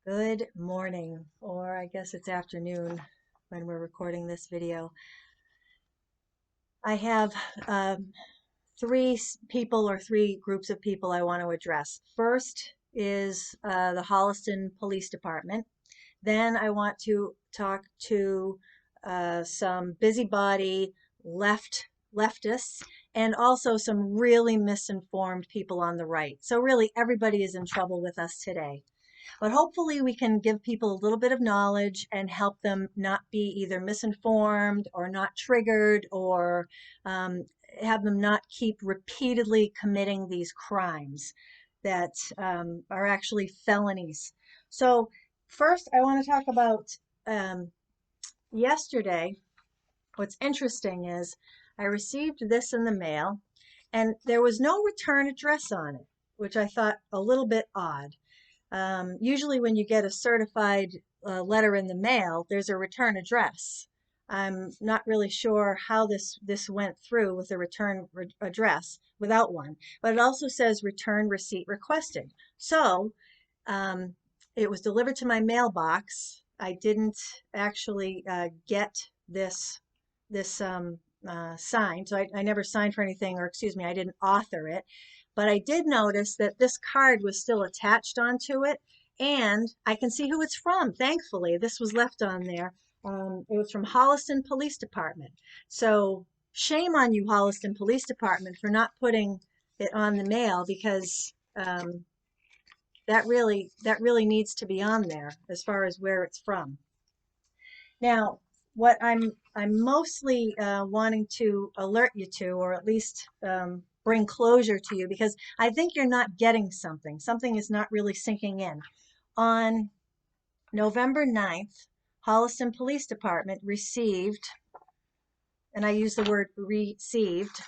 Good morning, or I guess it's afternoon when we're recording this video. I have people or three groups of people I want to address. First is the Holliston Police Department. Then I want to talk to some busybody leftists and also some really misinformed people on the right. So really everybody is in trouble with us today. But hopefully we can give people a little bit of knowledge and help them not be either misinformed or not triggered or have them not keep repeatedly committing these crimes that are actually felonies. So first I want to talk about yesterday. What's interesting is I received this in the mail and there was no return address on it, which I thought a little bit odd. Usually when you get a certified letter in the mail, there's a return address. I'm not really sure how this went through with a return address without one, but it also says return receipt requested. So um, it was delivered to my mailbox. I didn't actually get this signed, so I never signed for anything, or excuse me, I didn't author it. But I did notice that this card was still attached onto it, and I can see who it's from. Thankfully, this was left on there. It was from Holliston Police Department. So shame on you, Holliston Police Department, for not putting it on the mail, because that really needs to be on there as far as where it's from. Now, what I'm mostly wanting to alert you to, or at least bring closure to you, because I think you're not getting something. Something is not really sinking in. On November 9th, Holliston Police Department received, and I use the word received,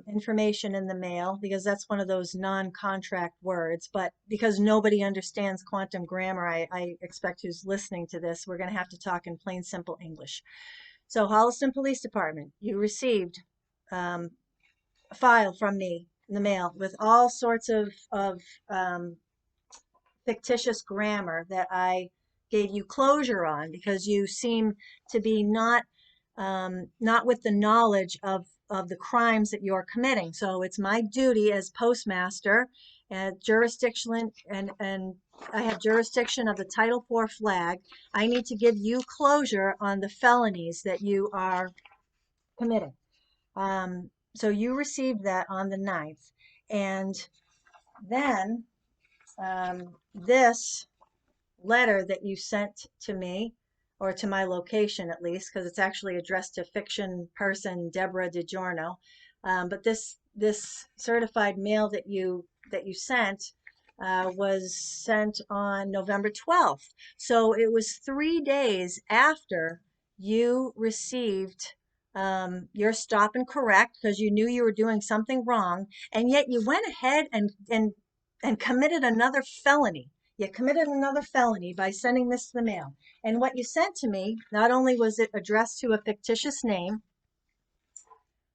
information in the mail because that's one of those non-contract words. But because nobody understands quantum grammar, I expect who's listening to this, we're going to have to talk in plain, simple English. So, Holliston Police Department, you received a file from me in the mail with all sorts of fictitious grammar that I gave you closure on because you seem to be not with the knowledge of the crimes that you're committing. So it's my duty as postmaster and jurisdiction, and I have jurisdiction of the Title IV flag. I need to give you closure on the felonies that you are committing. So you received that on the 9th. And then this letter that you sent to me, or to my location at least, because it's actually addressed to fiction person Deborah DiGiorno. But this certified mail that you sent was sent on November 12th. So it was 3 days after you received your stop and correct because you knew you were doing something wrong, and yet you went ahead and committed another felony. You committed another felony by sending this to the mail. And what you sent to me, not only was it addressed to a fictitious name,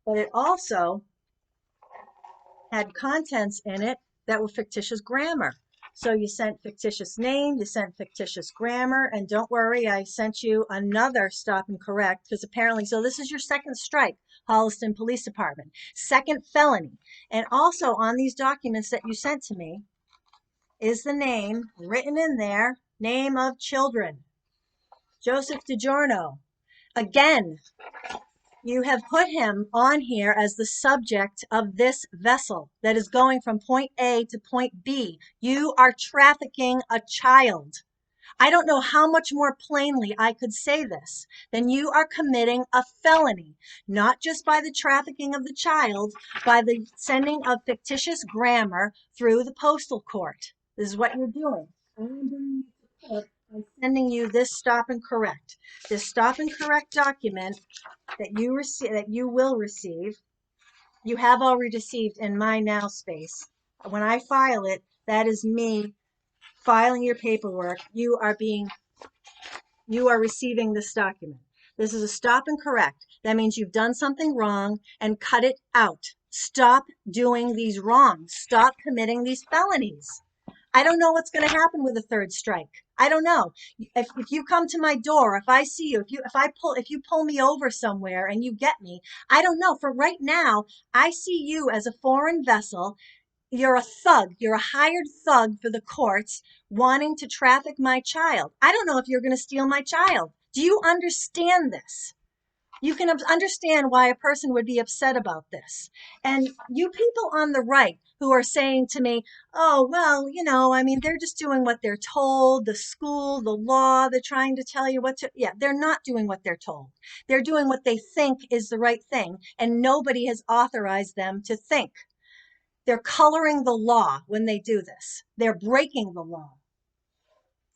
but it also had contents in it that were fictitious grammar. So you sent fictitious name, you sent fictitious grammar, and don't worry, I sent you another stop and correct because apparently, so this is your second strike, Holliston Police Department, second felony. And also on these documents that you sent to me is the name written in there, name of children, Joseph DiGiorno. Again, you have put him on here as the subject of this vessel that is going from point A to point B. You are trafficking a child. I don't know how much more plainly I could say this than you are committing a felony, not just by the trafficking of the child, by the sending of fictitious grammar through the postal court. This is what you're doing. I'm sending you this stop and correct. This stop and correct document that you will receive, you have already received in my now space. When I file it, that is me filing your paperwork. You are receiving this document. This is a stop and correct. That means you've done something wrong and cut it out. Stop doing these wrongs. Stop committing these felonies. I don't know what's going to happen with a third strike. I don't know. If you come to my door, if I see you, if you pull me over somewhere and you get me, I don't know. For right now, I see you as a foreign vessel. You're a thug. You're a hired thug for the courts wanting to traffic my child. I don't know if you're going to steal my child. Do you understand this? You can understand why a person would be upset about this. And you people on the right who are saying to me, oh, well, I mean, they're just doing what they're told, the school, the law, they're trying to tell you what to, yeah, they're not doing what they're told. They're doing what they think is the right thing, and nobody has authorized them to think. They're coloring the law when they do this. They're breaking the law.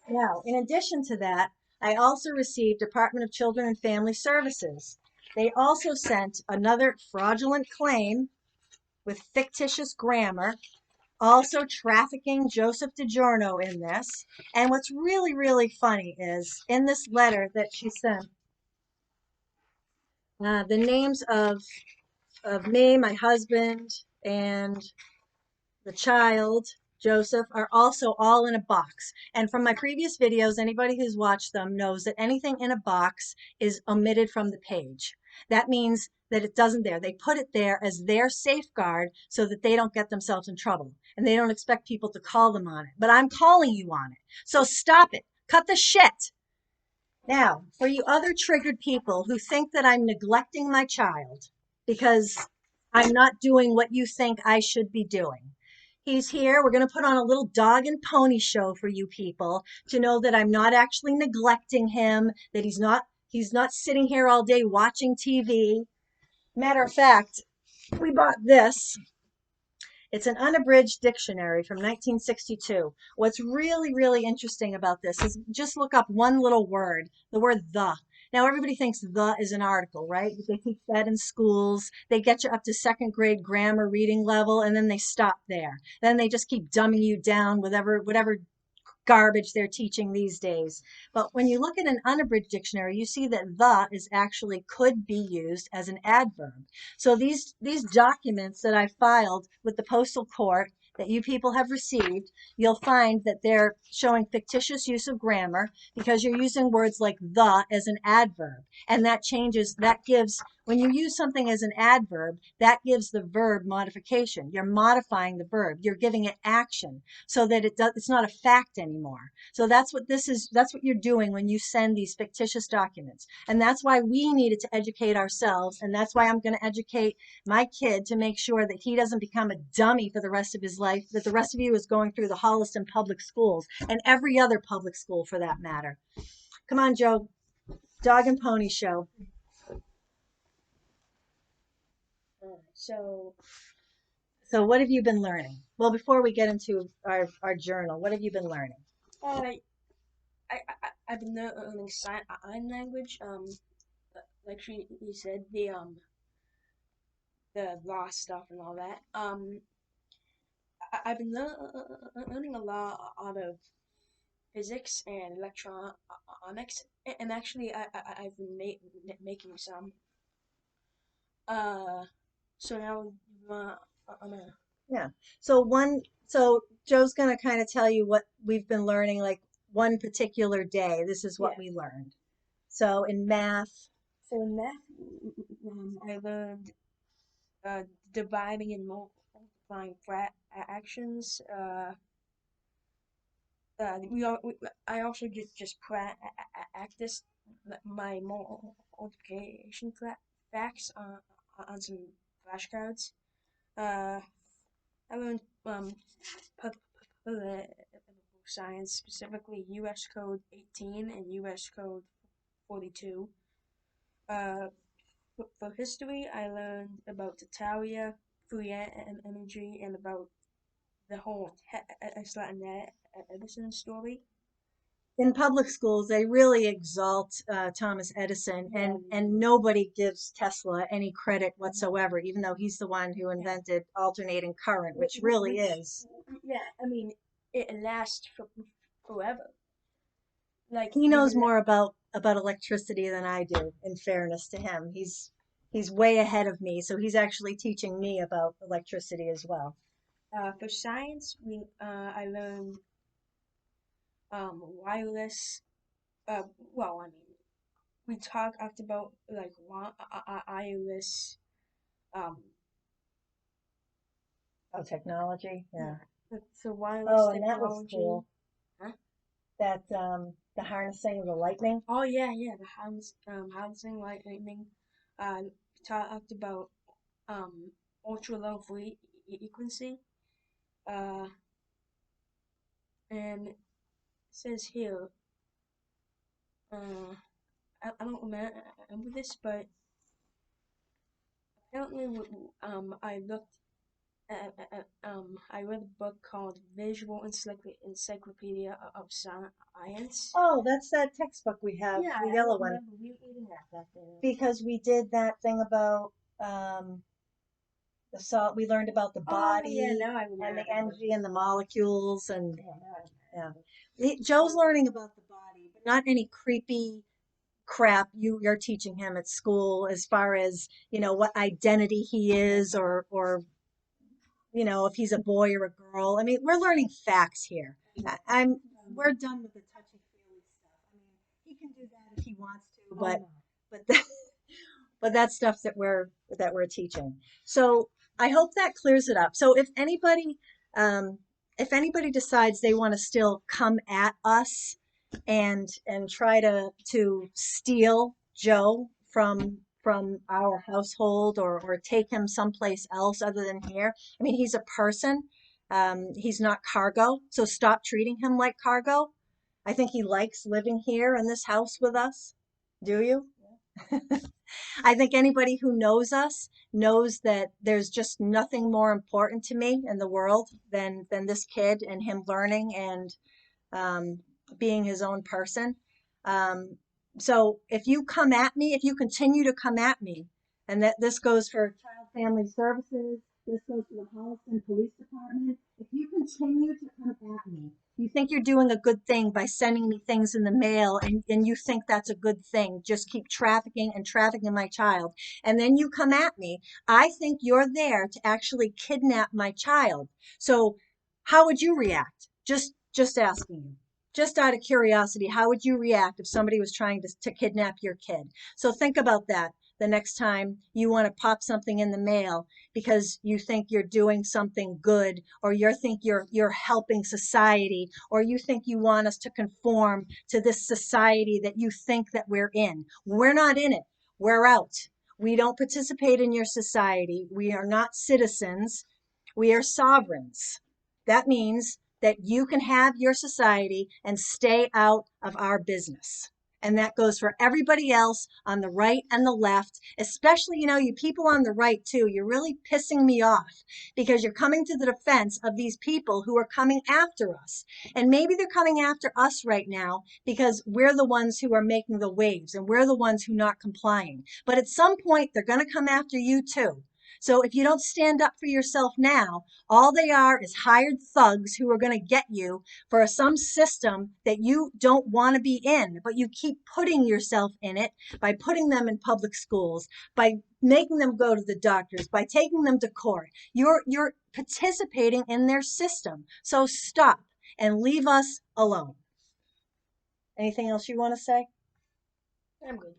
Now, in addition to that, I also received Department of Children and Family Services. They also sent another fraudulent claim with fictitious grammar, also trafficking Joseph DiGiorno in this. And what's really, really funny is in this letter that she sent, the names of me, my husband, and the child, Joseph, are also all in a box. And from my previous videos, anybody who's watched them knows that anything in a box is omitted from the page. That means that it doesn't there. They put it there as their safeguard so that they don't get themselves in trouble. And they don't expect people to call them on it. But I'm calling you on it. So stop it. Cut the shit. Now, for you other triggered people who think that I'm neglecting my child because I'm not doing what you think I should be doing. He's here. We're going to put on a little dog and pony show for you people to know that I'm not actually neglecting him, that he's not sitting here all day watching TV. Matter of fact, we bought this. It's an unabridged dictionary from 1962. What's really, really interesting about this is just look up one little word, the word the. Now, everybody thinks the is an article, right? They teach that in schools. They get you up to second grade grammar reading level, and then they stop there. Then they just keep dumbing you down with whatever garbage they're teaching these days. But when you look at an unabridged dictionary, you see that the is actually could be used as an adverb. So these documents that I filed with the postal court that you people have received, you'll find that they're showing fictitious use of grammar because you're using words like the as an adverb. And that gives, when you use something as an adverb, that gives the verb modification. You're modifying the verb. You're giving it action so that it's not a fact anymore. So that's what this is. That's what you're doing when you send these fictitious documents. And that's why we needed to educate ourselves. And that's why I'm going to educate my kid to make sure that he doesn't become a dummy for the rest of his life, that the rest of you is going through the Holliston public schools and every other public school for that matter. Come on, Joe. Dog and pony show. So what have you been learning? Well, before we get into our journal, what have you been learning? I've been learning sign language. Like you said, the law stuff and all that. I've been learning a lot out of physics and electronics, and actually I've been making some. Uh, so now I'm a Yeah. So Joe's going to kind of tell you what we've been learning, like one particular day. This is what yeah. we learned. So in math, So in math, I learned uh, dividing and multiplying fractions. I also just practiced my multiplication facts on some flashcards. Uh, I learned political science, specifically U.S. Code 18 and U.S. Code 42. Uh, for history, I learned about Tataria, free energy, and about the whole Tesla and Edison story. in public schools, they really exalt Thomas Edison, Yeah, and nobody gives Tesla any credit whatsoever, even though he's the one who yeah. invented alternating current, which really is. Yeah, I mean, it lasts forever. Like He knows even more about electricity than I do, in fairness to him. He's way ahead of me, so he's actually teaching me about electricity as well. for science, I learned. wireless. Well, I mean, we talked about like wireless. Um, Oh, technology. Yeah. yeah, the wireless Oh, and that was technology. cool. Huh? That the harnessing of the lightning. Oh yeah, yeah, the housing lightning. Talked about um ultra low frequency. Uh, and it says here. Uh, I don't remember this, but apparently, I looked I read a book called Visual Encyclopedia of Science. Oh, that's that textbook we have, Yeah, the I yellow don't one, remember reading that there. because we did that thing about the salt. We learned about the Oh yeah, body now I and the remember. energy and the molecules, and Yeah, now I yeah. remember. Joe's learning about the body, but not any creepy crap you're teaching him at school as far as, what identity he is, or if he's a boy or a girl. I mean, we're learning facts here. We're done with the touchy feely stuff. I mean, he can do that if he wants to, but that, but that's stuff that we're teaching. So I hope that clears it up. So um, if anybody decides they want to still come at us and try to steal Joe from our household, or take him someplace else other than here. I mean, he's a person. He's not cargo. So stop treating him like cargo. I think he likes living here in this house with us. Do you? I think anybody who knows us knows that there's just nothing more important to me in the world than this kid and him learning and um, being his own person. Um, so if you continue to come at me, and that this goes for Child Family Services, this goes for the Holliston Police Department, if you continue to come at me, you think you're doing a good thing by sending me things in the mail, and you think that's a good thing, just keep trafficking and trafficking my child, and then you come at me, I think you're there to actually kidnap my child. So how would you react? Just asking you. Just out of curiosity, how would you react if somebody was trying to kidnap your kid? So think about that the next time you want to pop something in the mail because you think you're doing something good, or you think you're helping society, or you think you want us to conform to this society that you think that we're in. We're not in it. We're out. We don't participate in your society. We are not citizens. We are sovereigns. That means that you can have your society and stay out of our business. And that goes for everybody else on the right and the left, especially, you people on the right too. You're really pissing me off because you're coming to the defense of these people who are coming after us. And maybe they're coming after us right now because we're the ones who are making the waves and we're the ones who are not complying. But at some point, they're going to come after you too. So if you don't stand up for yourself now, all they are is hired thugs who are going to get you for some system that you don't want to be in, but you keep putting yourself in it by putting them in public schools, by making them go to the doctors, by taking them to court. You're participating in their system. So stop and leave us alone. Anything else you want to say? I'm good.